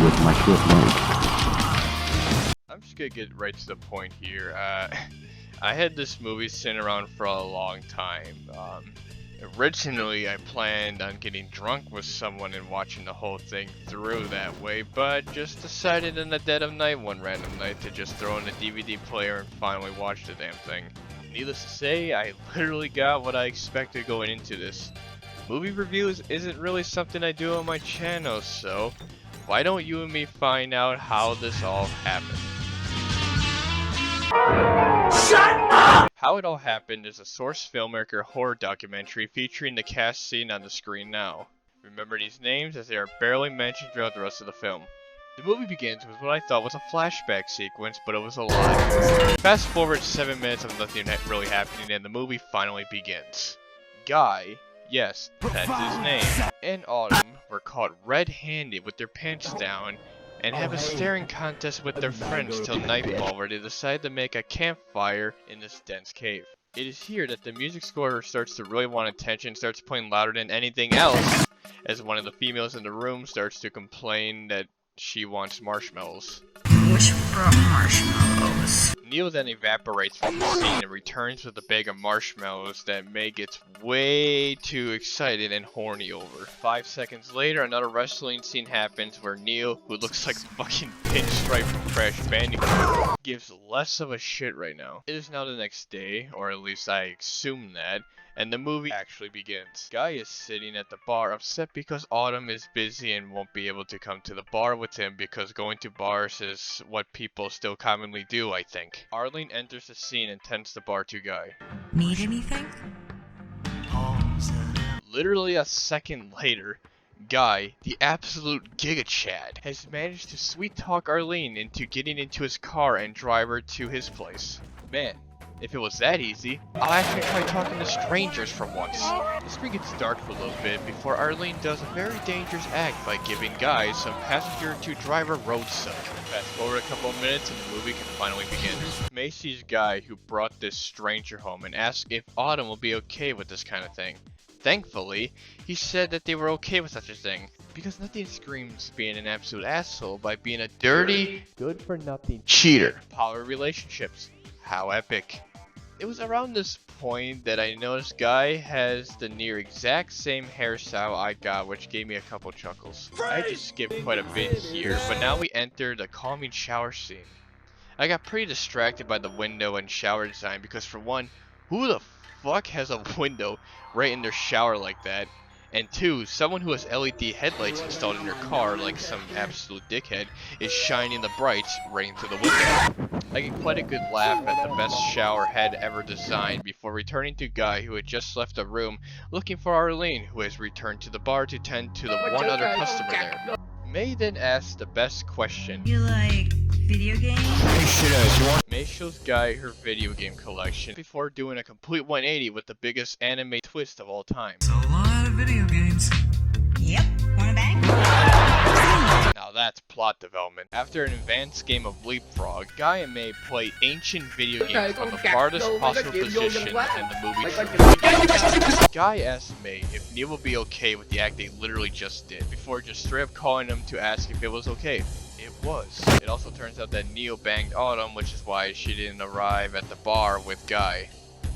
with my short notes. I'm just gonna get right to the point here. I had this movie sitting around for a long time. Originally, I planned on getting drunk with someone and watching the whole thing through that way, but just decided in the dead of night one random night to just throw in a DVD player and finally watch the damn thing. Needless to say, I literally got what I expected going into this. Movie reviews isn't really something I do on my channel, so why don't you and me find out how this all happened? Shut up! How It All Happened is a Source filmmaker horror documentary featuring the cast seen on the screen now. Remember these names as they are barely mentioned throughout the rest of the film. The movie begins with what I thought was a flashback sequence, but it was a lie. Fast forward 7 minutes of nothing really happening and the movie finally begins. Guy, yes, that's his name, and Autumn were caught red-handed with their pants down and have a staring contest with their friends till nightfall where they decide to make a campfire in this dense cave. It is here that the music score starts to really want attention, starts playing louder than anything else, as one of the females in the room starts to complain that she wants marshmallows. Which brought marshmallows? Neil then evaporates from the scene and returns with a bag of marshmallows that May gets way too excited and horny over. 5 seconds later, another wrestling scene happens where Neil, who looks like fucking Pinstripe from Crash Bandicoot, gives less of a shit right now. It is now the next day, or at least I assume that, and the movie actually begins. Guy is sitting at the bar upset because Autumn is busy and won't be able to come to the bar with him because going to bars is what people still commonly do, I think. Arlene enters the scene and tends the bar to Guy. Need anything? Literally a second later, Guy, the absolute Giga Chad, has managed to sweet talk Arlene into getting into his car and drive her to his place. Man, if it was that easy, I'll actually try talking to strangers for once. The screen gets dark for a little bit before Arlene does a very dangerous act by giving Guy some passenger to driver road soap. Fast forward a couple of minutes and the movie can finally begin. May sees Guy, who brought this stranger home, and asks if Autumn will be okay with this kind of thing. Thankfully, he said that they were okay with such a thing, because nothing screams being an absolute asshole by being a dirty, good-for-nothing cheater. Power relationships. How epic. It was around this point that I noticed Guy has the near exact same hairstyle I got, which gave me a couple chuckles. I just skipped quite a bit here, but now we enter the calming shower scene. I got pretty distracted by the window and shower design because for one, who the fuck has a window right in their shower like that? And two, someone who has LED headlights installed in their car like some absolute dickhead is shining the brights right into the window. I get quite a good laugh at the best shower head ever designed before returning to Guy, who had just left the room looking for Arlene, who has returned to the bar to tend to the one other customer there. May then asks the best question. You like video games? May shows Guy her video game collection before doing a complete 180 with the biggest anime twist of all time. A lot of video games. Yep. Wanna bang? Now that's plot development. After an advanced game of Leapfrog, Guy and May play ancient video games from the farthest possible position in the movie. Guy asks May if Neil will be okay with the act they literally just did, before just straight up calling him to ask if it was okay. It was. It also turns out that Neil banged Autumn, which is why she didn't arrive at the bar with Guy,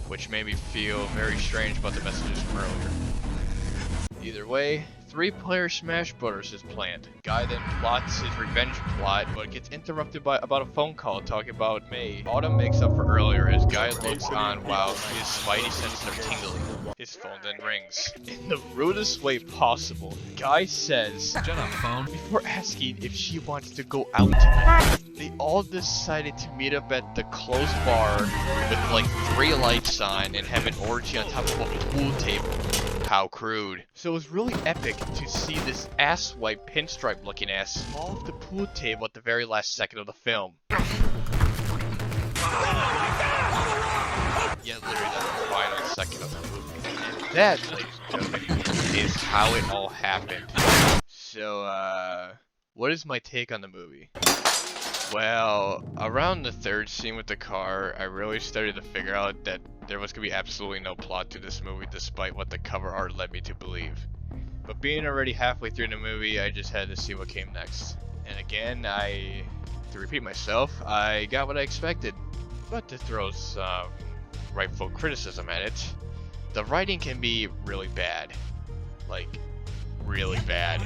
which made me feel very strange about the messages from earlier. Either way, 3-player Smash Brothers is planned. Guy then plots his revenge plot, but gets interrupted by about a phone call talking about May. Autumn makes up for earlier as Guy looks on while his spidey senses are tingling. His phone then rings. In the rudest way possible, Guy says, "Shut up, phone," before asking if she wants to go out tonight. They all decided to meet up at the closed bar with like 3 lights on and have an orgy on top of a pool table. How crude. So it was really epic to see this asswipe Pinstripe looking ass fall off the pool table at the very last second of the film. Yeah, literally that's the final second of the movie. And that, ladies and gentlemen, is how it all happened. So, what is my take on the movie? Well, around the 3rd scene with the car, I really started to figure out that there was going to be absolutely no plot to this movie despite what the cover art led me to believe. But being already halfway through the movie, I just had to see what came next. And again, to repeat myself, I got what I expected. But to throw some rightful criticism at it, the writing can be really bad. Like, really bad.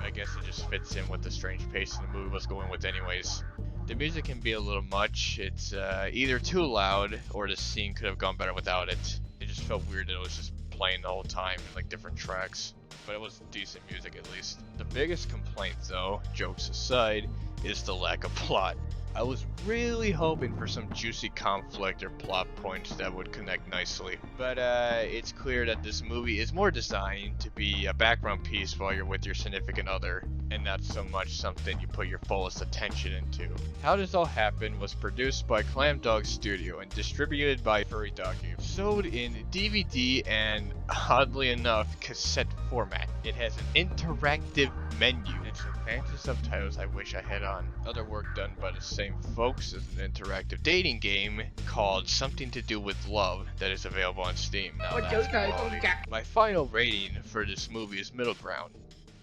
I guess it just fits in with the strange pace the movie was going with anyways. The music can be a little much. It's either too loud, or the scene could have gone better without it. It just felt weird that it was just playing the whole time in like different tracks. But it was decent music at least. The biggest complaint though, jokes aside, is the lack of plot. I was really hoping for some juicy conflict or plot points that would connect nicely. But it's clear that this movie is more designed to be a background piece while you're with your significant other, and not so much something you put your fullest attention into. How This All Happened was produced by Clam Dog Studio and distributed by Furry Adult Film. Sold in DVD and, oddly enough, cassette format. It has an interactive menu and some fancy subtitles I wish I had on. Other work done by the same folks is an interactive dating game called Something to Do with Love that is available on Steam. Now that's quality. My final rating for this movie is middle ground.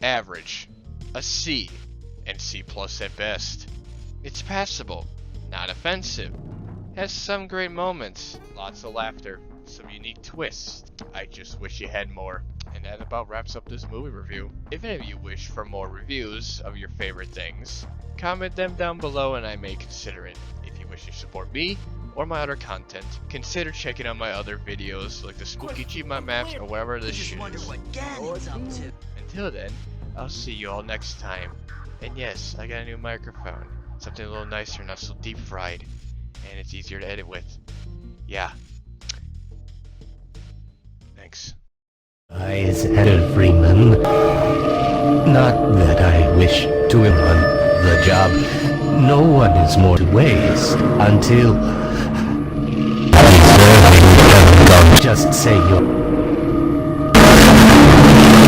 Average. A C. And C+ at best. It's passable. Not offensive. Has some great moments. Lots of laughter. Some unique twists. I just wish you had more. And that about wraps up this movie review. If any of you wish for more reviews of your favorite things, comment them down below and I may consider it. If you wish to support me or my other content, consider checking out my other videos like the spooky Gmod maps or whatever this shit is. Until then, I'll see you all next time. And yes, I got a new microphone. Something a little nicer, not so deep fried. And it's easier to edit with. Yeah. Thanks. As Freeman, not that I wish to run the job. No one is more to waste until just say your